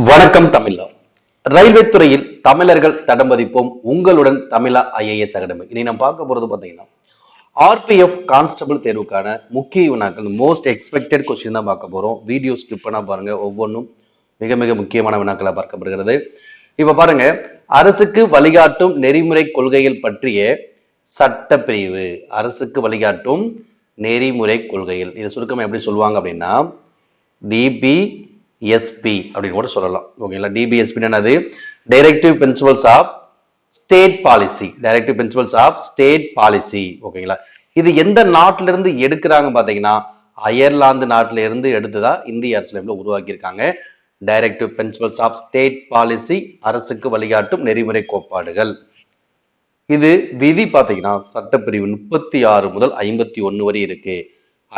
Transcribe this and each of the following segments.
வணக்கம் தமிழா. ரயில்வே துறையில் தமிழர்கள் தடம் பதிப்போம். உங்களுடன் தமிழா ஐஏஎஸ் அகாடமி. இனி நம்ம பார்க்க போறது பாத்தீங்கன்னா ஆர்பிஎஃப் கான்ஸ்டபிள் தேர்வுக்கான முக்கிய வினாக்கள், மோஸ்ட் எக்ஸ்பெக்டட் கொஸ்டின் தான் பார்க்க போறோம். வீடியோ ஸ்கிப் பண்ணா பாருங்க, ஒவ்வொன்றும் மிக மிக முக்கியமான வினாக்களா பார்க்கப்படுகிறது. இப்ப பாருங்க, அரசுக்கு வழிகாட்டும் நெறிமுறை கொள்கைகள் பற்றிய சட்டப்பிரிவு. அரசுக்கு வழிகாட்டும் நெறிமுறை கொள்கைகள், இதை சுருக்கமா எப்படி சொல்லுவாங்க அப்படின்னா டிபிஎஸ்பி அப்படின்னு கூட சொல்லலாம். ஓகேங்களா? டிபிஎஸ்பி என்னது? Directive principles of state policy. Directive principles of state policy. ஓகேங்களா? இது எந்த நாட்டில இருந்து எடுக்கிறாங்க பாத்தீங்கன்னா அயர்லாந்து நாட்டில இருந்து எடுத்துதான் இந்திய அரசியலமைப்புல உருவாக்கியிருக்காங்க. Directive principles of state policy, அரசுக்கு வழிகாட்டும் நெறிமுறை கோட்பாடுகள். இது விதி பாத்தீங்கன்னா சட்டப்பிரிவு 36 முதல் 51 வரை இருக்கு.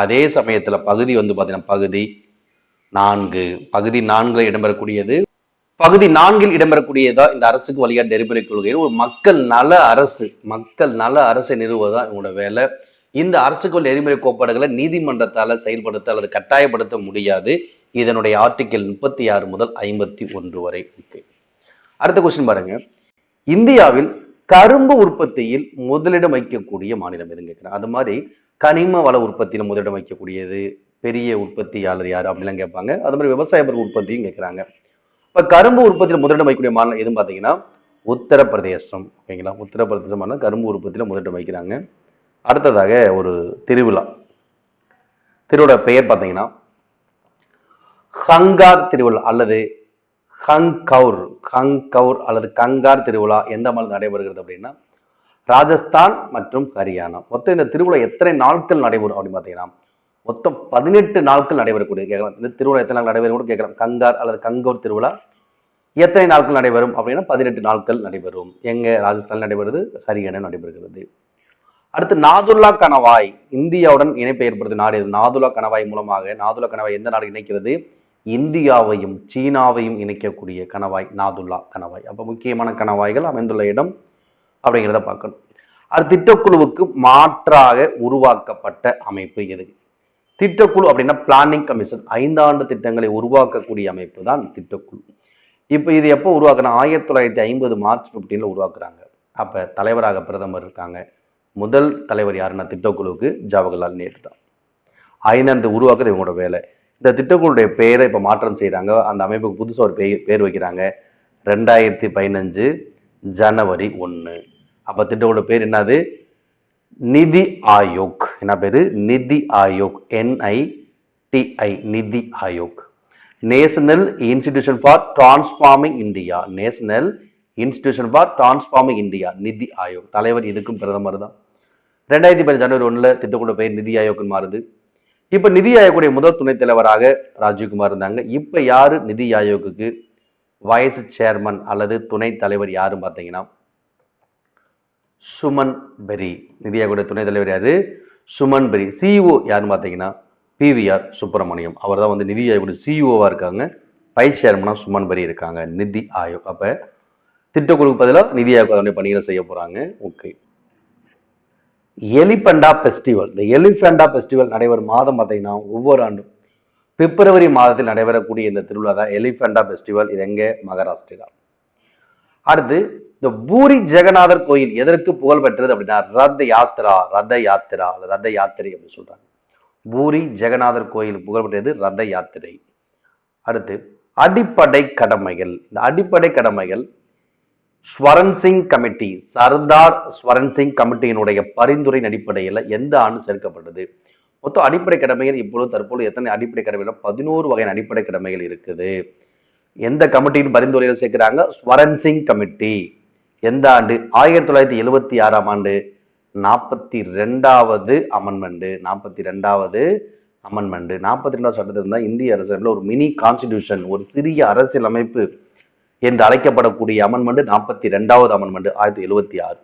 அதே சமயத்துல பகுதி பாத்தீங்கன்னா பகுதி 4 இடம்பெறக்கூடியது. பகுதி 4 இடம்பெறக்கூடியதா இந்த அரசுக்கு வழிகாட்டு நெறிமுறை கொள்கை. ஒரு மக்கள் நல அரசை நிறுவுவதுதான் இவங்களோட வேலை. இந்த அரசுக்கு நெறிமுறை கோட்பாடுகளை நீதிமன்றத்தால செயல்படுத்த அல்லது கட்டாயப்படுத்த முடியாது. இதனுடைய ஆர்டிகிள் 36 முதல் 51 வரை. அடுத்த கொஸ்டின் பாருங்க, இந்தியாவில் கரும்பு உற்பத்தியில் முதலிடம் வைக்கக்கூடிய மாநிலம் எதுன்னு கேட்கிறேன். அது மாதிரி கனிம வள உற்பத்தியில முதலிடம் வைக்கக்கூடியது பெரிய உற்பத்தியாளர் யாரு அப்படிலாம் கேட்பாங்க. அது மாதிரி விவசாய பொருள் உற்பத்தியும் கேட்கிறாங்க. இப்ப கரும்பு உற்பத்தியில முதலிடம் வைக்கக்கூடிய மாநிலம் எதுன்னு பாத்தீங்கன்னா உத்தரப்பிரதேசம். ஓகேங்களா? உத்தரப்பிரதேசம் கரும்பு உற்பத்தியில முதலிடம் வைக்கிறாங்க. அடுத்ததாக ஒரு திருவிழா பெயர் பாத்தீங்கன்னா ஹங்கார் திருவிழா அல்லது ஹங்கவுர் அல்லது கங்கார் திருவிழா எந்த மாநிலம் நடைபெறுகிறது அப்படின்னா ராஜஸ்தான் மற்றும் ஹரியானா. மொத்தம் இந்த திருவிழா எத்தனை நாட்கள் நடைபெறும் அப்படின்னு பாத்தீங்கன்னா மொத்தம் 18 நாட்கள் நடைபெறக்கூடிய கேட்கலாம். இந்த திருவிழா எத்தனை நாள் நடைபெறும் கூட கேட்கலாம். கங்கார் அல்லது கங்கோர் திருவிழா எத்தனை நாட்கள் நடைபெறும் அப்படின்னா 18 நாட்கள் நடைபெறும். எங்க? ராஜஸ்தான் நடைபெறுது, ஹரியானா நடைபெறுகிறது. அடுத்து நாதுல்லா கணவாய். இந்தியாவுடன் இணைப்பை ஏற்படுத்தும் நாடு. நாதுல்லா கணவாய் மூலமாக நாதுல்லா கணவாய் எந்த நாடு இணைக்கிறது? இந்தியாவையும் சீனாவையும் இணைக்கக்கூடிய கணவாய் நாதுல்லா கணவாய். அப்ப முக்கியமான கணவாய்கள் அமைந்துள்ள இடம் அப்படிங்கிறத பார்க்கணும். அது திட்டக்குழுவுக்கு மாற்றாக உருவாக்கப்பட்ட அமைப்பு எது? திட்டக்குழு அப்படின்னா பிளானிங் கமிஷன். 5 ஆண்டு திட்டங்களை உருவாக்கக்கூடிய அமைப்பு தான் திட்டக்குழு. இப்ப இது எப்போ உருவாக்குனா 1950 மார்ச் 15 உருவாக்குறாங்க. அப்ப தலைவராக பிரதமர் இருக்காங்க. முதல் தலைவர் யாருன்னா திட்டக்குழுவுக்கு ஜவஹர்லால் நேரு தான். 5 ஆண்டு உருவாக்குறது இவங்களோட வேலை. இந்த திட்டக்குழுடைய பெயரை இப்ப மாற்றம் செய்யறாங்க. அந்த அமைப்புக்கு புதுசா ஒரு பேர் வைக்கிறாங்க. 2015 ஜனவரி 1. அப்ப திட்டக்குழு பேர் என்னது? நிதி ஆயோக். என்ன பேரு? நிதி ஆயோக். NITI, நிதி Aayog. National institution for transforming India. National institution for transforming India, நிதி ஆயோக். தலைவர் இதுக்கும் பிரதமர் தான். 2015 ஜனவரி 1 திட்டக்குழு பெயர் நிதி ஆயோக் மாறுது. இப்ப நிதி ஆயோக்குடைய முதல் துணைத் தலைவராக ராஜீவ்குமார் இருந்தாங்க. இப்ப யாரு நிதி ஆயோக்கு வைஸ் சேர்மன் அல்லது துணைத் தலைவர் யாருன்னு பாத்தீங்கன்னா சுமன் பெரி. நிதி ஆயோக்குடைய துணைத் தலைவர் யாரு? சுமன் பெரி. சிஇஓ யாருன்னு பாத்தீங்கன்னா PVR சுப்பிரமணியம். அவர் தான் நிதி ஆயோக்குடைய சிஇஓவா இருக்காங்க. வைஸ் சேர்மனா சுமன் பெரி இருக்காங்க. நிதி ஆயோக். அப்ப திட்டக்குழுக்கு பதிலாக நிதி ஆயோக் அதனுடைய பணிகளை செய்ய போறாங்க. ஓகே. எலிபெண்டா பெஸ்டிவல். இந்த எலிபெண்டா பெஸ்டிவல் நடைபெறும் மாதம் பார்த்தீங்கன்னா ஒவ்வொரு ஆண்டும் பிப்ரவரி மாதத்தில் நடைபெறக்கூடிய இந்த திருவிழா தான் எலிபெண்டா பெஸ்டிவல். இது எங்க? மகாராஷ்டிரா. அடுத்து இந்த பூரி ஜெகநாதர் கோயில் எதற்கு புகழ் பெற்றது அப்படின்னா ரத யாத்திரை அப்படின்னு சொல்றாங்க. பூரி ஜெகநாதர் கோயில் புகழ் பெற்றது ரத யாத்திரை. அடுத்து அடிப்படை கடமைகள். இந்த அடிப்படை கடமைகள் ஸ்வரன் சிங் கமிட்டி, சர்தார் ஸ்வரன் சிங் கமிட்டியினுடைய பரிந்துரையின் அடிப்படையில் எந்த ஆண்டு சேர்க்கப்பட்டது? மொத்தம் அடிப்படை கடமைகள் தற்போது எத்தனை அடிப்படை கடமைகள்? 11 வகையான அடிப்படை கடமைகள் இருக்குது. எந்த கமிட்டியின் பரிந்துரையில் சேர்க்கிறாங்க? ஸ்வரன் சிங் கமிட்டி. எந்த ஆண்டு? 1976ஆம் ஆண்டு 42வது அமெண்ட்மெண்ட். 42வது சட்டத்தில் தான் இந்திய அரசியல் ஒரு மினி கான்ஸ்டிடியூஷன், ஒரு சிறிய அரசியல் அமைப்பு என்று அழைக்கப்படக்கூடிய அமெண்ட்மெண்ட் 42வது அமெண்ட்மெண்ட் 1976.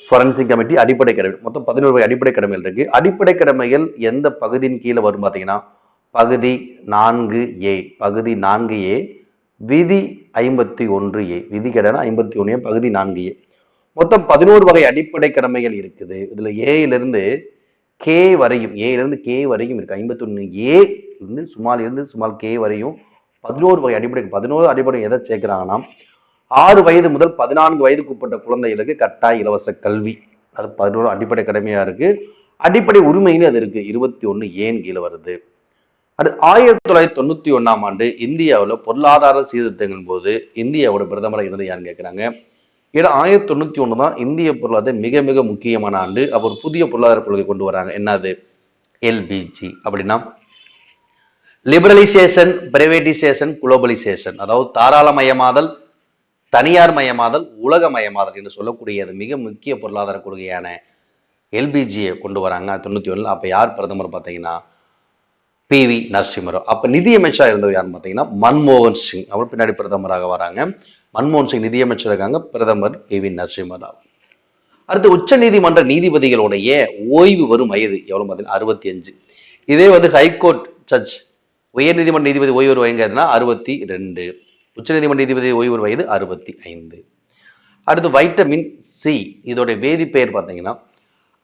ஸ்வரன் சிங் கமிட்டி அடிப்படை கடமை. மொத்தம் 11 அடிப்படை கடமைகள் இருக்கு. அடிப்படை கடமைகள் எந்த பகுதியின் கீழே வரும் பாத்தீங்கன்னா பகுதி 4A. பகுதி 4A விதி 51A. விதி கேட்டா 51A பகுதி 4A. மொத்தம் 11 வகை அடிப்படை கடமைகள் இருக்குது. இதுல ஏயிலிருந்து K வரையும் இருக்கு. 51A இருந்து ஸ்மால் K வரையும் 11 வகை அடிப்படை 11 அடிப்படை எதை சேர்க்கிறாங்கன்னா 6 வயது முதல் 14 வயதுக்கு உட்பட்ட குழந்தைகளுக்கு கட்டாய இலவச கல்வி. அது 11 அடிப்படை கடமையா இருக்கு. அடிப்படை உரிமையிலும் அது இருக்கு. 21 ஏன் கீழே வருது. அது 1991ஆம் ஆண்டு இந்தியாவில் பொருளாதார சீர்திருத்தங்களின் போது இந்தியாவோட பிரதமராக இருந்தது யாருன்னு கேட்கிறாங்க. ஏன்னா 1991 தான் இந்திய பொருளாதார மிக மிக முக்கியமான ஆண்டு. அப்போ ஒரு புதிய பொருளாதார கொள்கை கொண்டு வராங்க. என்னது? எல்பிஜி. அப்படின்னா லிபரலைசேஷன், பிரைவேடைசேஷன், குளோபலைசேஷன். அதாவது தாராளமயமாதல், தனியார் மயமாதல், உலகமயமாதல் என்று சொல்லக்கூடியது மிக முக்கிய பொருளாதார கொள்கையான எல்பிஜியை கொண்டு வராங்க 91. அப்ப யார் பிரதமர் பார்த்தீங்கன்னா PV நரசிம்மராவ். அப்ப நிதியமைச்சராக இருந்தவர் யாருன்னு பார்த்தீங்கன்னா மன்மோகன் சிங். அவர் பின்னாடி பிரதமராக வராங்க. மன்மோகன் சிங் நிதியமைச்சர் இருக்காங்க, பிரதமர் PV நரசிம்மராவ். அடுத்து உச்ச நீதிமன்ற நீதிபதிகளுடைய ஓய்வு வரும் வயது எவ்வளவு பார்த்தீங்கன்னா 65. இதே ஹைகோர்ட் ஜட்ஜ், உயர் நீதிமன்ற நீதிபதி ஓய்வு வரும் வயதுனா 62. உச்ச நீதிமன்ற நீதிபதி ஓய்வு வரும் வயது 65. அடுத்து வைட்டமின் சி, இதோட வேதிப்பெயர் பார்த்தீங்கன்னா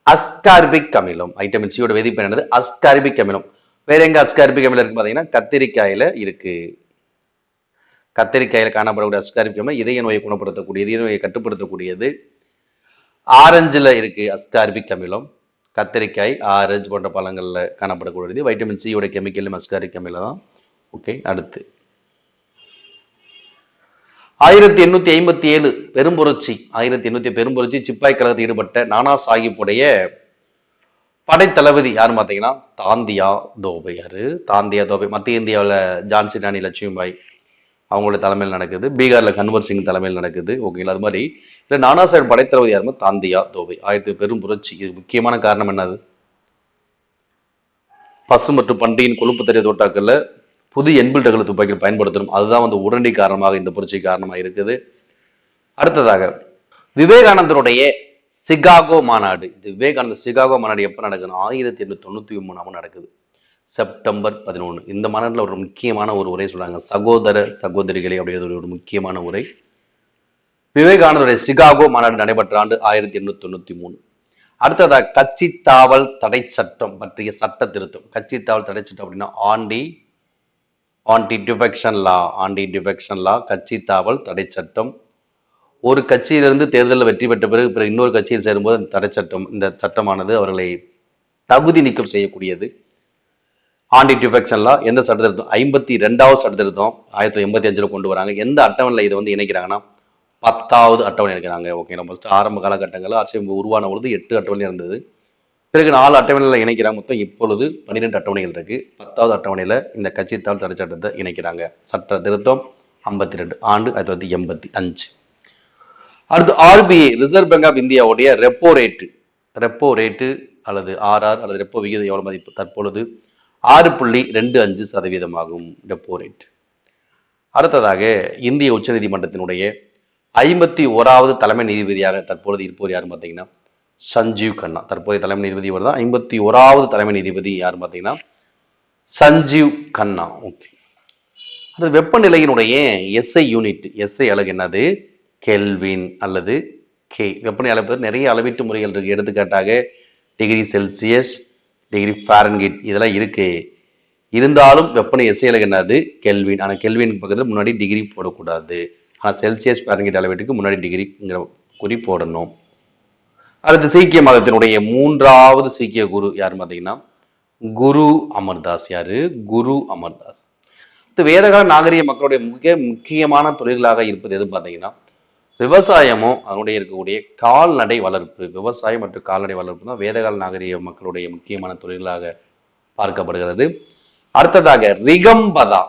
அஸ்கார்பிக் அமிலம். வைட்டமின் சியோட வேதிப்பெயர் என்னது? அஸ்கார்பிக் அமிலம். வேற எங்க அஸ்கார்பிக் அமிலம் இருக்கு பார்த்தீங்கன்னா கத்திரிக்காயில இருக்கு. கத்திரிக்காயில காணப்படக்கூடிய அஸ்கார்பிக் அமிலம் இதய நோயை குணப்படுத்தக்கூடியது, இதய நோயை கட்டுப்படுத்தக்கூடியது. ஆரஞ்சுல இருக்கு அஸ்கார்பிக் அமிலம். கத்திரிக்காய், ஆரஞ்சு போன்ற பழங்கள்ல காணப்படக்கூடியது. வைட்டமின் சியோட கெமிக்கல் அஸ்கார்பிக் அமிலம் தான். ஓகே. அடுத்து 1857 பெரும்புரட்சி. 1800 பெரும்புரட்சி, சிப்பாய் கழகத்தில் ஈடுபட்ட நானா சாஹிப்புடைய படைத்தளபதி யாருன்னு பார்த்தீங்கன்னா தாந்தியா தோபை. யாரு? தாந்தியா தோபை. மத்திய இந்தியாவில் ஜான்சி ராணி லட்சுமிபாய் அவங்களுடைய தலைமையில் நடக்குது. பீகார்ல கன்வர் சிங் தலைமையில் நடக்குது. ஓகேங்களா? அது மாதிரி இல்லை நானா சாஹிப் படைத்தளபதி யாருமே தாந்தியா தோபை. 1000 பெரும் புரட்சி. இது முக்கியமான காரணம் என்னது? பசு மற்றும் பன்றியின் கொழுப்பு தறிய தோட்டாக்கள்ல புது எண்பில்டகளை துப்பாக்கிகள் பயன்படுத்தணும். அதுதான் உடனடி காரணமாக இந்த புரட்சி காரணமாக இருக்குது. அடுத்ததாக விவேகானந்தருடைய சிகாகோ மாநாடு. இது விவேகானந்தர் சிகாகோ மாநாடு எப்ப நடக்குது? 1893 நடக்குது, செப்டம்பர் 11. இந்த மாநாட்டில் ஒரு முக்கியமான ஒரு உரை சொல்றாங்க, சகோதர சகோதரிகளே அப்படிங்கிறது ஒரு முக்கியமான உரை. விவேகானந்தருடைய சிகாகோ மாநாடு நடைபெற்ற ஆண்டு 1893. அடுத்ததாக கட்சி தாவல் தடை சட்டம் பற்றிய சட்ட திருத்தம். கட்சி தாவல் தடை சட்டம் அப்படின்னா ஆன்டி டிஃபெக்ஷன் லா. கட்சி தாவல் தடை சட்டம். ஒரு கட்சியிலிருந்து தேர்தலில் வெற்றி பெற்ற பிறகு இன்னொரு கட்சியில் சேரும்போது அந்த தடை சட்டம், இந்த சட்டமானது அவர்களை தகுதி நீக்கம் செய்யக்கூடியது. ஆன்டி டிஃபெக்ஷன் லா. எந்த சட்ட திருத்தம்? 52வது சட்ட திருத்தம் 1985 கொண்டு வராங்க. எந்த அட்டவணையில் இதை இணைக்கிறாங்கன்னா 10வது அட்டவணை இணைக்கிறாங்க. ஓகே. ஃபர்ஸ்ட் ஆரம்ப காலகட்டங்களில் அரசியல் உருவான பொழுது 8 அட்டவணை இருந்தது. பிறகு 4 அட்டவணையில் இணைக்கிறாங்க. மொத்தம் இப்பொழுது 12 அட்டவணைகள் இருக்கு. 10வது அட்டவணையில் இந்த கட்சித்தாள் தடை சட்டத்தை இணைக்கிறாங்க. சட்ட திருத்தம் 52, ஆண்டு 1985. அடுத்து RBI, ரிசர்வ் பேங்க் ஆஃப் இந்தியாவுடைய ரெப்போ ரேட்டு அல்லது RR அல்லது ரெப்போ விகிதம் எவ்வளவு மதிப்பு? தற்பொழுது 6.25% ஆகும் ரெப்போ ரேட். அடுத்ததாக இந்திய உச்ச நீதிமன்றத்தினுடைய 51வது தலைமை நீதிபதியாக தற்பொழுது இருப்பவர் யாருன்னு பார்த்தீங்கன்னா சஞ்சீவ் கண்ணா. தற்போதைய தலைமை நீதிபதி இவர் தான். 51வது தலைமை நீதிபதி யாருன்னு பார்த்தீங்கன்னா சஞ்சீவ் கண்ணா. ஓகே. அது வெப்பநிலையினுடைய SI யூனிட், SI அலகு என்னது? கெல்வின் அல்லது கே. வெப்பநிலை அளப்பது நிறைய அளவீட்டு முறைகள் இருக்கு. எடுத்துக்காட்டாக டிகிரி செல்சியஸ், டிகிரி ஃபாரன்ஹீட் இதெல்லாம் இருக்கு. இருந்தாலும் வெப்பநிலை SI அலகு என்னது? கெல்வின். ஆனால் கெல்வின் பக்கத்தில் முன்னாடி டிகிரி போடக்கூடாது. ஆனால் செல்சியஸ் ஃபாரன்ஹீட் அளவீட்டுக்கு முன்னாடி டிகிரிங்கிற குறி போடணும். அடுத்து சீக்கிய மதத்தினுடைய 3வது சீக்கிய குரு யாருன்னு பார்த்தீங்கன்னா குரு அமர்தாஸ். யாரு? குரு அமர்தாஸ். வேதகால நாகரிக மக்களுடைய மிக முக்கியமான தொழில்களாக இருப்பது எது பார்த்தீங்கன்னா விவசாயமும் அதனுடைய இருக்கக்கூடிய கால்நடை வளர்ப்பு. விவசாயம் மற்றும் கால்நடை வளர்ப்பு தான் வேதகால நாகரிக மக்களுடைய முக்கியமான தொழில்களாக பார்க்கப்படுகிறது. அடுத்ததாக ரிகம்பதா.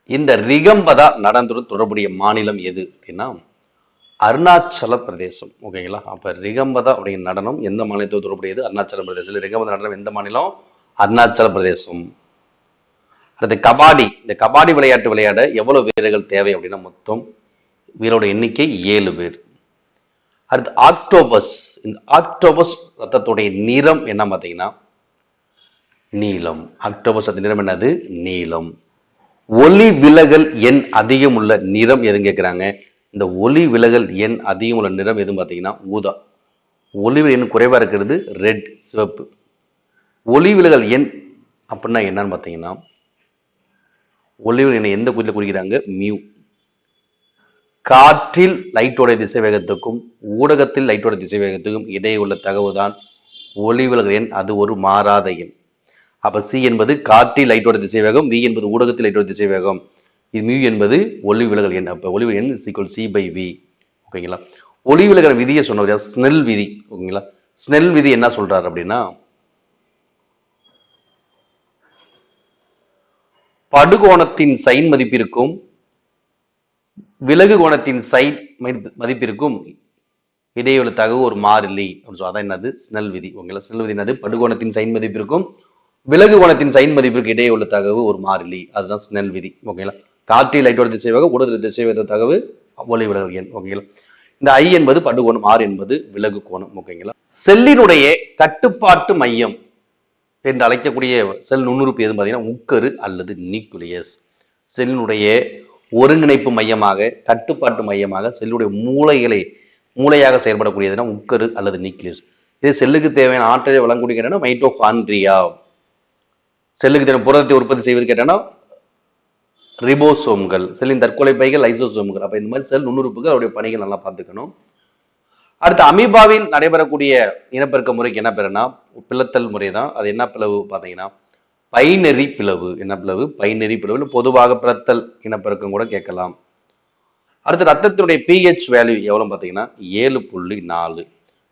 இந்த ரிகம்பதா நடந்துடன் தொடர்புடைய மாநிலம் எது அப்படின்னா அருணாச்சல பிரதேசம். ஓகேங்களா? அப்ப ரிகம்பதா அப்படிங்கிற நடனம் எந்த மாநிலத்தோடு தொடர்புடையது? அருணாச்சல பிரதேசம். ரிகம்பதா நடனம் எந்த மாநிலம்? அருணாச்சல பிரதேசம். அடுத்து கபாடி. இந்த கபாடி விளையாட்டு விளையாட எவ்வளவு வீரர்கள் தேவை அப்படின்னா மொத்தம் வீரோட எண்ணிக்கை 7 பேர். அடுத்து ஆக்டோபஸ். இந்த ஆக்டோபஸ் ரத்தத்துடைய நிறம் என்ன பார்த்தீங்கன்னா நீலம். ஆக்டோபஸ் ரத்த நிறம் என்னது? நீலம். ஒளி விலகல் எண் அதிகம் உள்ள நிறம் எதுன்னு கேட்கிறாங்க. இந்த ஒளி விலகல் எண் அதிகம் உள்ள நிறம் எதுன்னு பார்த்தீங்கன்னா ஊதா. ஒளி எண் குறைவா இருக்கிறது ரெட், சிவப்பு. ஒளி விலகல் எண் அப்படின்னா என்னன்னு பார்த்தீங்கன்னா ஒளிவிலகல் எண்ணை எந்த குறியில் குறிக்கிறாங்க? மியூ. காற்றில் லைட்டோட திசைவேகத்துக்கும் ஊடகத்தில் லைட்டோட திசைவேகத்துக்கும் இடையே உள்ள தகவல் தான் ஒளிவிலகல் எண். அது ஒரு மாறாத எண். அப்ப சி என்பது காற்றில் லைட்டோட திசைவேகம், வி என்பது ஊடகத்தில் லைட்டோட திசைவேகம், இது மியூ என்பது ஒளி விலகல் எண். அப்ப ஒளி எண் is equal C by V. ஓகேங்களா? ஒளி விலகல் விதியை சொன்னது ஸ்னெல் விதி. ஓகேங்களா? ஸ்னெல் விதி என்ன சொல்றாரு அப்படின்னா, படுகோணத்தின் சைன் மதிப்பிற்கும் விலகு கோணத்தின் சைன் மதிப்பிற்கும் இடையுள்ள தகவல் ஒரு மாறிலி. அதான் என்னது? ஸ்னெல் விதி. ஓகேங்களா? ஸ்னெல் விதி என்னது? படுகோணத்தின் சைன் மதிப்பிற்கும் விலகு கோணத்தின் சைன் மதிப்பிற்கு இடையே உள்ள தகவல் ஒரு மாறிலி. அதுதான் ஸ்னெல் விதி. ஓகேங்களா? காற்றில் லைட்டோட திசைவேகம், ஊடகத்தில் திசைவேக தகவல் ஒளி விலகல் எண். ஓகேங்களா? இந்த ஐ என்பது படுகோணம், ஆர் என்பது விலகு கோணம். ஓகேங்களா? செல்லினுடைய கட்டுப்பாட்டு மையம் என்று அழைக்கக்கூடிய செல் நுண்ணுறுப்பு எதுன்னு பார்த்தீங்கன்னா உட்கரு அல்லது நியூக்ளியஸ். செல்லினுடைய ஒருங்கிணைப்பு மையமாக, கட்டுப்பாட்டு மையமாக, செல்லுடைய மூளையாக செயல்படக்கூடியதுன்னா உட்கரு அல்லது நியூக்ளியஸ். இது செல்லுக்கு தேவையான ஆற்றலை வழங்கக்கூடிய மைட்டோகாண்ட்ரியா. செல்லுக்கு தேவையான புரதத்தை உற்பத்தி செய்வது கேட்டா ரிபோசோம்கள். செல்லின் தற்கொலை பைகள் லைசோசோம்கள். அப்ப இந்த மாதிரி செல் நுண்ணுறுப்புகள் அவருடைய பணிகள் நல்லா பார்த்துக்கணும். அடுத்து அமீபாவில் நடைபெறக்கூடிய இனப்பெருக்க முறைக்கு என்ன பேருன்னா பிளத்தல் முறை தான். அது என்ன பிளவு பார்த்தீங்கன்னா பைனரி பிளவு. என்ன பிளவு? பைனரி பிளவு. பொதுவாக பிளத்தல் இனப்பெருக்கம் கூட கேட்கலாம். அடுத்து ரத்தத்தினுடைய பிஹெச் வேல்யூ எவ்வளவு பார்த்தீங்கன்னா 7.4.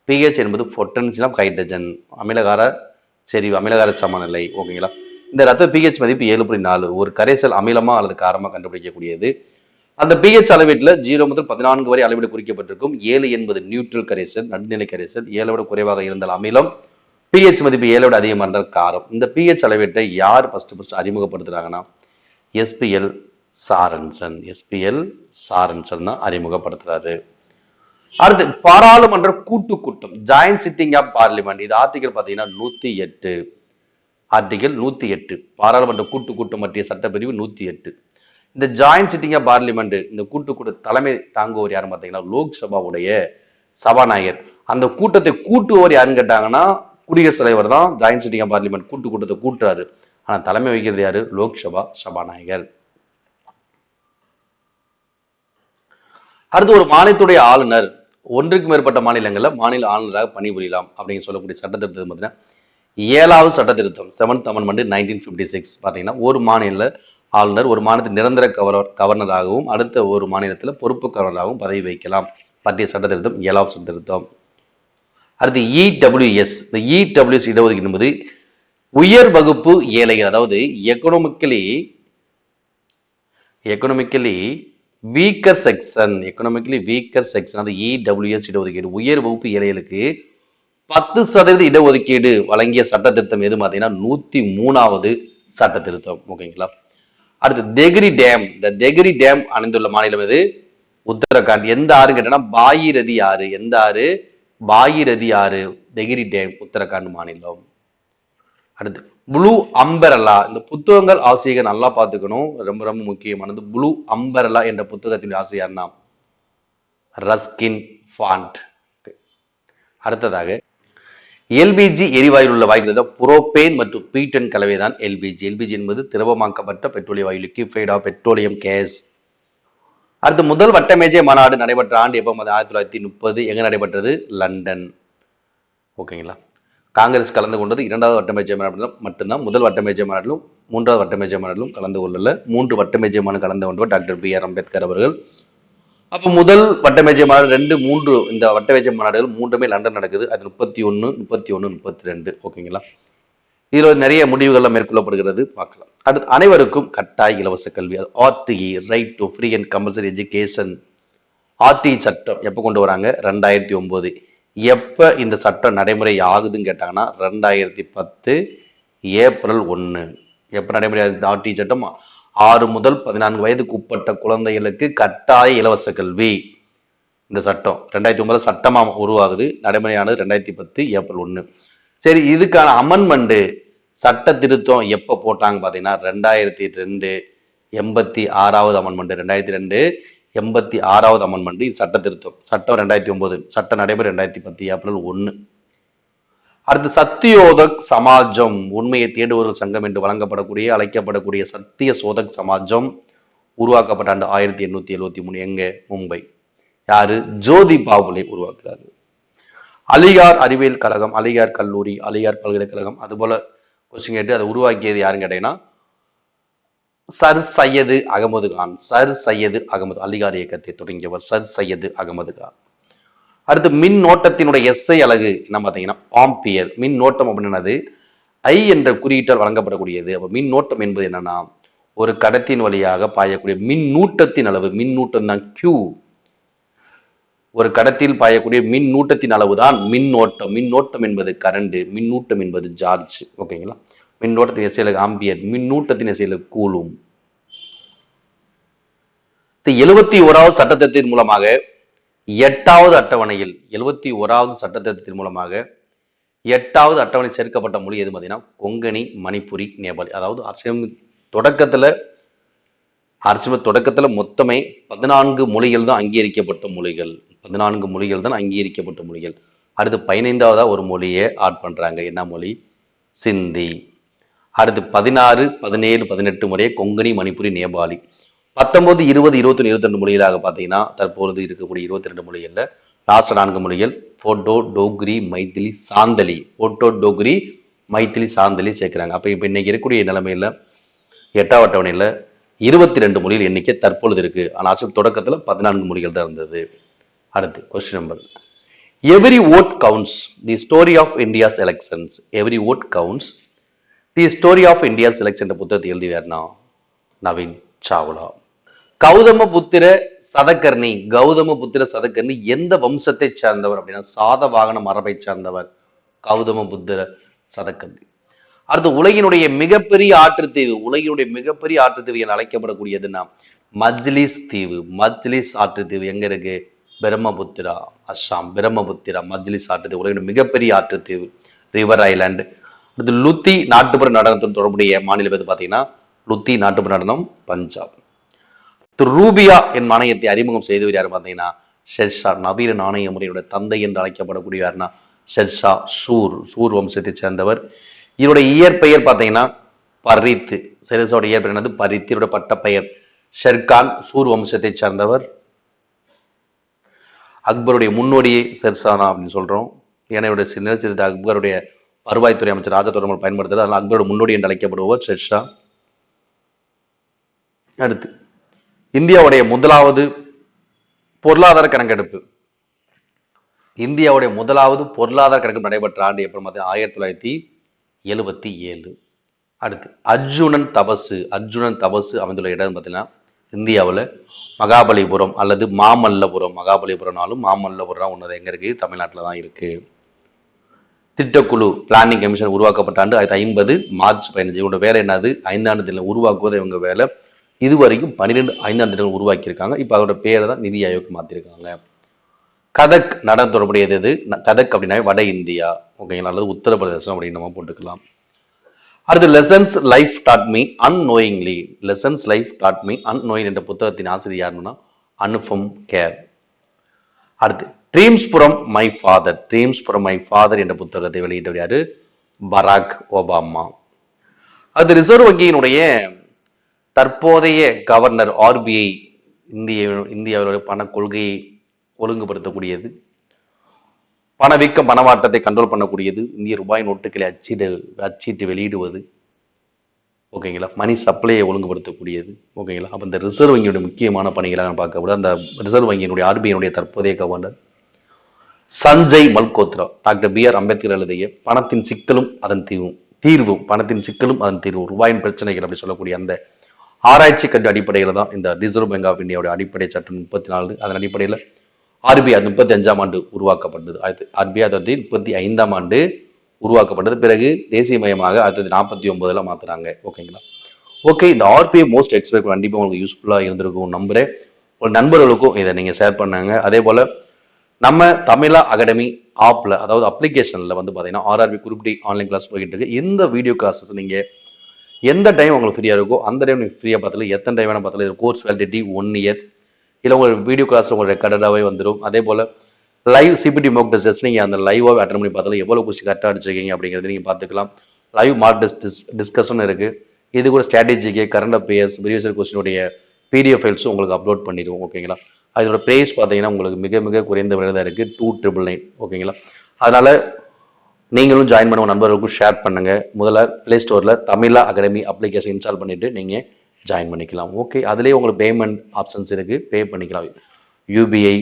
பிஹெச் என்பது பொட்டன்சியம் ஆஃப் ஹைட்ரஜன், அமிலகார செறிவு, அமிலகார சமநிலை. ஓகேங்களா? இந்த ரத்த பிஹெச் மதிப்பு 7.4. ஒரு கரைசல் அமிலமா அல்லது காரமா கண்டுபிடிக்கக்கூடியது. அந்த பிஹெச் அளவீட்டில் 0 முதல் 14 வரை அளவீடு குறிக்கப்பட்டிருக்கும். 7 என்பது நியூட்ரல் கரைசல், நடுநிலை கரைசல். 7 விட குறைவாக இருந்தால் அமிலம், பிஹெச் மதிப்பு 7 விட அதிகமாக இருந்தால் காரம். இந்த பிஹெச் அளவீட்டை யார் ஃபர்ஸ்ட் அறிமுகப்படுத்துறாங்கன்னா எஸ்பிஎல் சாரன்சன். எஸ்பிஎல் சாரன்சன் தான் அறிமுகப்படுத்துறாரு. அடுத்து பாராளுமன்ற கூட்டம், ஜாயிண்ட் சிட்டிங் ஆஃப் பார்லிமெண்ட். இது ஆர்டிகல் பார்த்தீங்கன்னா 108. ஆர்டிகல் 108 பாராளுமன்ற கூட்டம் பற்றிய சட்டப்பிரிவு 108. இந்த ஜாயிண்ட் சிட்டிங் ஆஃப் பார்லிமெண்ட், இந்த கூட்ட தலைமை தாங்குவோர் யாருன்னு பார்த்தீங்கன்னா லோக்சபாவுடைய சபாநாயகர். அந்த கூட்டத்தை கூட்டுவோர் யாருன்னு கேட்டாங்கன்னா குடியரசுத் தலைவர் தான் ஜாயிண்ட் சிட்டிங் ஆஃப் பார்லிமெண்ட் கூட்டத்தை கூட்டுறாரு. ஆனா தலைமை வகிக்கிறது யாரு? லோக்சபா சபாநாயகர். அடுத்து ஒரு மாநிலத்துடைய ஆளுநர் ஒன்றுக்கு மேற்பட்ட மாநிலங்களில் மாநில ஆளுநராக பணிபுரியலாம் அப்படின்னு சொல்லக்கூடிய சட்டத்திருத்தம் பார்த்தீங்கன்னா 7வது சட்ட திருத்தம் 7th அமெண்ட்மெண்ட் 1956. பார்த்தீங்கன்னா ஒரு மாநில ஆளுநர் ஒரு மாநிலத்தில் நிரந்தர கவர்னராகவும் அடுத்த ஒரு மாநிலத்தில் பொறுப்பு கவர்னராகவும் பதவி வகிக்கலாம். பற்றிய சட்ட திருத்தம் 7வது சட்ட திருத்தம். அடுத்து இடபிள்யூஎஸ். இந்த இடபிள்யூஎஸ் இடஒதுக்கீடு என்பது உயர் வகுப்பு ஏழைகள், அதாவது எக்கனாமிக்கலி வீக்கர் செக்ஷன், அது இடபிள்யூஎஸ் இடஒதுக்கீடு. உயர் வகுப்பு ஏழைகளுக்கு 10% இடஒதுக்கீடு வழங்கிய சட்ட திருத்தம் எது பார்த்தீங்கன்னா 103வது சட்ட திருத்தம். ஓகேங்களா? அடுத்து தெகிரி டேம். இந்த தெகிரி டேம் அமைந்துள்ள மாநிலம் எது? உத்தரகாண்ட். எந்த ஆறு கேட்டா பாகீரதி ஆறு. எந்த ஆறு? பாகீரதி ஆறு. தெகிரி டேம் உத்தரகாண்ட் மாநிலம். அடுத்து ப்ளூ அம்பரலா. இந்த புத்தகங்கள் ஆசிரியர் நல்லா பார்த்துக்கணும், ரொம்ப ரொம்ப முக்கியமானது. ப்ளூ அம்பரலா என்ற புத்தகத்தின் ஆசிரியர்னா ரஸ்கின் ஃபாண்ட். அடுத்ததாக எல்பிஜி எரிவாயுவில் உள்ள வாயுக்கள் புரோபேன் மற்றும் பீட்டன் கலவை தான் எல்பிஜி. எல்பிஜி என்பது திரவமாக்கப்பட்ட பெட்ரோலிய வாயு, லிக்விஃபைட் ஆஃப் பெட்ரோலியம் கேஸ். அடுத்து முதல் வட்டமேஜை மாநாடு நடைபெற்ற ஆண்டு எப்போ? 1930. எங்க நடைபெற்றது? லண்டன். ஓகேங்களா? காங்கிரஸ் கலந்து கொண்டது 2வது வட்டமேஜை மாநாட்டிலும் மட்டும்தான். முதல் வட்டமேஜை மாநாட்டிலும் 3வது வட்டமேஜை மாநாட்டிலும் கலந்து கொள்ளல. 3 வட்டமேஜை மாநாடு கலந்து கொண்டவர் டாக்டர் BR அம்பேத்கர் அவர்கள். அப்போ முதல் வட்டமேஜை மாநாடு 2, 3 இந்த வட்டமேஜை மாநாடுகள் 3மே லண்டன் நடக்குது. அது 31, 32. ஓகேங்களா? இதில் நிறைய முடிவுகள்லாம் மேற்கொள்ளப்படுகிறது, பார்க்கலாம். அடுத்து அனைவருக்கும் கட்டாய இலவச கல்வி, RTE, right to free and compulsory education. RTE சட்டம் எப்போ கொண்டு வராங்க? 2009. எப்ப இந்த சட்டம் நடைமுறை ஆகுதுன்னு கேட்டாங்கன்னா 2010 ஏப்ரல் 1. எப்ப நடைமுறை ஆகுது RTE சட்டம்? 6 முதல் 14 வயதுக்கு உட்பட்ட குழந்தைகளுக்கு கட்டாய இலவச கல்வி. இந்த சட்டம் 2009 சட்டமா உருவாகுது. நடைமுறையானது 2010 ஏப்ரல் 1. சரி, இதுக்கான அமெண்ட்மெண்ட் சட்ட திருத்தம் எப்ப போட்டாங்க பார்த்தீங்கன்னா 2002 86வது அமெண்ட்மெண்ட். 2002 86வது அமெண்ட்மெண்ட். இது சட்ட திருத்தம். சட்டம் 2009, சட்ட நடைமுறை 2010 ஏப்ரல் 1. அடுத்து சத்தியோதக் சமாஜம், உண்மையை தேடுவோர் சங்கம் என்று வழங்கப்படக்கூடிய அழைக்கப்படக்கூடிய சத்திய சோதக் சமாஜம் உருவாக்கப்பட்ட ஆண்டு 1873. எங்க? மும்பை. யாரு? ஜோதி பாபுலே உருவாக்குறாரு. அலிகார் அறிவியல் கழகம், அலிகார் கல்லூரி, அலிகார் பல்கலைக்கழகம், அதுபோல கொஸ்டின் கேட்டு அதை உருவாக்கியது யாருன்னு கேட்டீங்கன்னா சர் சையது அகமது கான். சர் சையது அகமது, அலிகார் இயக்கத்தை தொடங்கியவர் சர் சையது அகமது கான். அடுத்து மின்னோட்டத்தினுடைய எஸ்ஐ அலகு என்ன பார்த்தீங்கன்னா ஆம்பியர். மின்னோட்டம் அப்படின்னது ஐ என்ற குறியீட்டால் வழங்கப்படக்கூடியது. அப்ப மின்னோட்டம் என்பது என்னன்னா ஒரு கடத்தின் வழியாக பாயக்கூடிய மின்னூட்டத்தின் அளவு. மின்னூட்டம் தான் கியூ. ஒரு கடத்தில் பாயக்கூடிய மின்னூட்டத்தின் அளவு தான் மின்னோட்டம். மின்னோட்டம் என்பது கரண்ட், மின்னூட்டம் என்பது சார்ஜ். ஓகேங்களா? மின்னோட்டத்தின் எஸ்ஐ ஆம்பியர், மின்னூட்டத்தின் எஸ்ஐ கூலும். 71வது சட்டத்தின் மூலமாக 8வது அட்டவணையில் 71வது சட்டத்திட்டத்தின் மூலமாக 8வது அட்டவணை சேர்க்கப்பட்ட மொழி எது பார்த்தீங்கன்னா கொங்கணி, மணிப்புரி, நேபாளி. அதாவது தொடக்கத்துல மொத்தமே 14 மொழிகள் தான் அங்கீகரிக்கப்பட்ட மொழிகள். 14 மொழிகள் தான் அங்கீகரிக்கப்பட்ட மொழிகள். அடுத்து 15வதா ஒரு மொழியை ஆட் பண்றாங்க. என்ன மொழி? சிந்தி. அடுத்து 16, 17, 18 முறையே கொங்கணி, மணிப்புரி, நேபாளி. 19, 20, 21, 22 மொழிகளாக பார்த்தீங்கன்னா தற்பொழுது இருக்கக்கூடிய 22 மொழிகள்ல லாஸ்ட் 4 மொழிகள் போட்டோ, டோக்ரி, மைத்திலி, சாந்தலி. போட்டோ, டோக்ரி, மைத்திலி, சாந்தலி சேர்க்கிறாங்க. அப்ப இப்ப இன்னைக்கு இருக்கக்கூடிய நிலைமையில 8வது அட்டவணையில 22 மொழிகள் எண்ணிக்கை தற்பொழுது இருக்கு. ஆனால் தொடக்கத்துல 14 மொழிகள் தான் இருந்தது. அடுத்து question number. Every vote counts, the story of India's elections. Every vote counts, the story of India's election புத்தகத்தை எழுதியார்னா நவீன் சாவ்லா. கௌதமபுத்திர சதகர்ணி எந்த வம்சத்தை சேர்ந்தவர் அப்படின்னா சாதவாகன மரபை சேர்ந்தவர் கௌதமபுத்திர சதகர்ணி. அடுத்து உலகினுடைய மிகப்பெரிய ஆற்றுத்தீவு என அழைக்கப்படக்கூடியதுன்னா மஜ்லிஸ் தீவு. மஜ்லிஸ் ஆற்றுத்தீவு எங்க இருக்கு? பிரம்மபுத்திரா, அஸ்ஸாம். பிரம்மபுத்திரா, மஜ்லிஸ் ஆற்றுத்தீவு உலகின் மிகப்பெரிய ஆற்றுத்தீவு, ரிவர் ஐலாண்டு. அடுத்து லுத்தி நாட்டுப்புற நடனத்துடன் தொடர்புடைய மாநிலம் எது பார்த்தீங்கன்னா லுத்தி நாட்டுப்புற நடனம், பஞ்சாப். ரூபியா என் நாணயத்தை அறிமுகம் செய்தவர் யார் பார்த்தீங்கன்னா ஷெர்ஷா. நவீன நாணய முறையோட தந்தை என்று அழைக்கப்படக்கூடிய யாருன்னா ஷெர்ஷா சூர் வம்சத்தை சேர்ந்தவர். இதனுடைய இயற்பெயர் பார்த்தீங்கன்னா பரித். ஷெர்ஷாவோட இயற்பெயர் என்னது? பரித். இதோட பட்ட பெயர் ஷெர்கான். சூர் வம்சத்தை சேர்ந்தவர். அக்பருடைய முன்னோடியை ஷெர்ஷானா அப்படின்னு சொல்றோம். ஏன்னா நிலச்சரித்த அக்பருடைய வருவாய்த்துறை அமைச்சர் ராஜதோரமல் பயன்படுத்துறது. அதனால் அக்பரோட முன்னோடி என்று அழைக்கப்படுவர் ஷெர்ஷா. அடுத்து இந்தியாவுடைய முதலாவது பொருளாதார கணக்கெடுப்பு. இந்தியாவுடைய முதலாவது பொருளாதார கணக்கெடுப்பு நடைபெற்ற ஆண்டு எப்போ பார்த்தீங்கன்னா 1977. அடுத்து அர்ஜுனன் தபசு அமைந்துள்ள இடம் பார்த்தீங்கன்னா இந்தியாவில் மகாபலிபுரம் அல்லது மாமல்லபுரம். மகாபலிபுரம்னாலும் மாமல்லபுரம் ஒன்று எங்க இருக்கு? தமிழ்நாட்டில் தான் இருக்கு. திட்டக்குழு பிளானிங் கமிஷன் உருவாக்கப்பட்ட ஆண்டு 1950 மார்ச் 15. இவங்க வேலை என்னது? 5 ஆண்டு திட்டம் உருவாக்குவது இவங்க வேலை. இதுவரைக்கும் 12 5ஆண்டு திட்டங்கள் உருவாக்கியிருக்காங்க. இப்போ அதோட பேரை தான் நிதி ஆயோக் மாற்றிருக்காங்க. கதக் நடனம் தொடர்புடையது எது? கதக் அப்படின்னா வட இந்தியா. ஓகேங்களா? அல்லது உத்தரப்பிரதேசம் அப்படின்னு நம்ம போட்டுக்கலாம். அடுத்து lessons life taught me unknowingly. Lessons life taught me unknowing என்ற புத்தகத்தின் ஆசிரியர் யாருன்னா அனுபம் கேர். அடுத்து ட்ரீம்ஸ் ஃப்ரம் மை ஃபாதர் என்ற புத்தகத்தை வெளியிட்டவர் யாரு? Barack Obama. அது ரிசர்வ் வங்கியினுடைய தற்போதைய கவர்னர் ஆர்பிஐ இந்தியாவுடைய பண கொள்கையை ஒழுங்குபடுத்தக்கூடியது, பணவீக்கம் பணவாட்டத்தை கண்ட்ரோல் பண்ணக்கூடியது, இந்திய ரூபாய் நோட்டுகளை அச்சிட்டு வெளியிடுவது. ஓகேங்களா? மணி சப்ளையை ஒழுங்குபடுத்தக்கூடியது. ஓகேங்களா? அப்போ இந்த ரிசர்வ் வங்கியுடைய முக்கியமான பணிகளாக பார்க்கப்படும். அந்த ரிசர்வ் வங்கியினுடைய ஆர்பிஐனுடைய தற்போதைய governor Sanjay Malhotra. Doctor B R Ambedkar எழுதிய பணத்தின் சிக்கலும் அதன் தீர்வும் ரூபாயின் பிரச்சனைகள் அப்படி சொல்லக்கூடிய அந்த ஆராய்ச்சி கட்டு அடிப்படையில் தான் இந்த ரிசர்வ் பேங்க் ஆஃப் இந்தியாவுடைய அடிப்படை சட்டம் 34. அதன் அடிப்படையில் ஆர்பிஐ 35ஆம் ஆண்டு உருவாக்கப்பட்டது. ஆர்பிஐ 35ஆம் ஆண்டு உருவாக்கப்பட்டது. பிறகு தேசியமயமாக 1949 மாத்துறாங்க. ஓகேங்களா? ஓகே, இந்த ஆர்பிஐ மோஸ்ட் எக்ஸ்பெக்ட் கண்டிப்பாக உங்களுக்கு யூஸ்ஃபுல்லாக இருந்திருக்கும் நம்புறேன். ஒரு நண்பர்களுக்கும் இதை நீங்கள் ஷேர் பண்ணாங்க. அதே போல் நம்ம தமிழா அகாடமி ஆப்ல, அதாவது அப்ளிகேஷன்ல வந்து பார்த்தீங்கன்னா RRB group D online class போயிட்டு இருக்கு. இந்த வீடியோ கிளாஸஸ் நீங்கள் எந்த டைம் உங்களுக்கு ஃப்ரீயாக இருக்கோ அந்த டைம் நீங்கள் ஃப்ரீயாக பார்த்தாலும், எத்தனை டைம் வேணால் பார்த்தாலும், இது கோர்ஸ் வேலிடிட்டி 1 இயர். இல்லை உங்கள் வீடியோ கிளாஸ் உங்களுக்கு ரெக்கார்டடாகவே வந்துடும். அதே போல் லைவ் சிபிடி மோக் டெஸ்ட் நீங்கள் அந்த லைவாக அட்டன் பண்ணி பார்த்தாலும் எவ்வளோ கொஸ்டின் கரெக்டாக அடிச்சிருக்கீங்க அப்படிங்கிறது நீங்கள் பார்த்துக்கலாம். லைவ் மார்க் டெஸ்ட் டிஸ்கஷன் இருக்குது. இது கூட ஸ்ட்ராட்டஜிக்கு கரண்ட் அஃபேர்ஸ் ப்ரீவியஸ் கொஸ்டினுடைய பிடிஎஃப் ஃபைல்ஸும் உங்களுக்கு அப்லோட் பண்ணிடுவோம். ஓகேங்களா? அதோட ப்ரைஸ் பார்த்தீங்கன்னா உங்களுக்கு மிக மிக குறைந்த விலை தான் இருக்குது, 2999. ஓகேங்களா? அதனால் நீங்களும் ஜாயின் பண்ண உங்கள் நண்பர்களுக்கும் ஷேர் பண்ணுங்கள். முதல்ல ப்ளே ஸ்டோரில் தமிழா அகாடமி அப்ளிகேஷன் இன்ஸ்டால் பண்ணிவிட்டு நீங்கள் ஜாயின் பண்ணிக்கலாம். ஓகே, அதுலேயே உங்களுக்கு பேமெண்ட் ஆப்ஷன்ஸ் இருக்குது, பே பண்ணிக்கலாம். UPI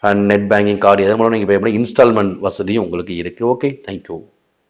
and net banking card எதன் மூலம் நீங்கள் பே பண்ணி இன்ஸ்டால்மெண்ட் வசதியும் உங்களுக்கு இருக்குது. Okay, thank you.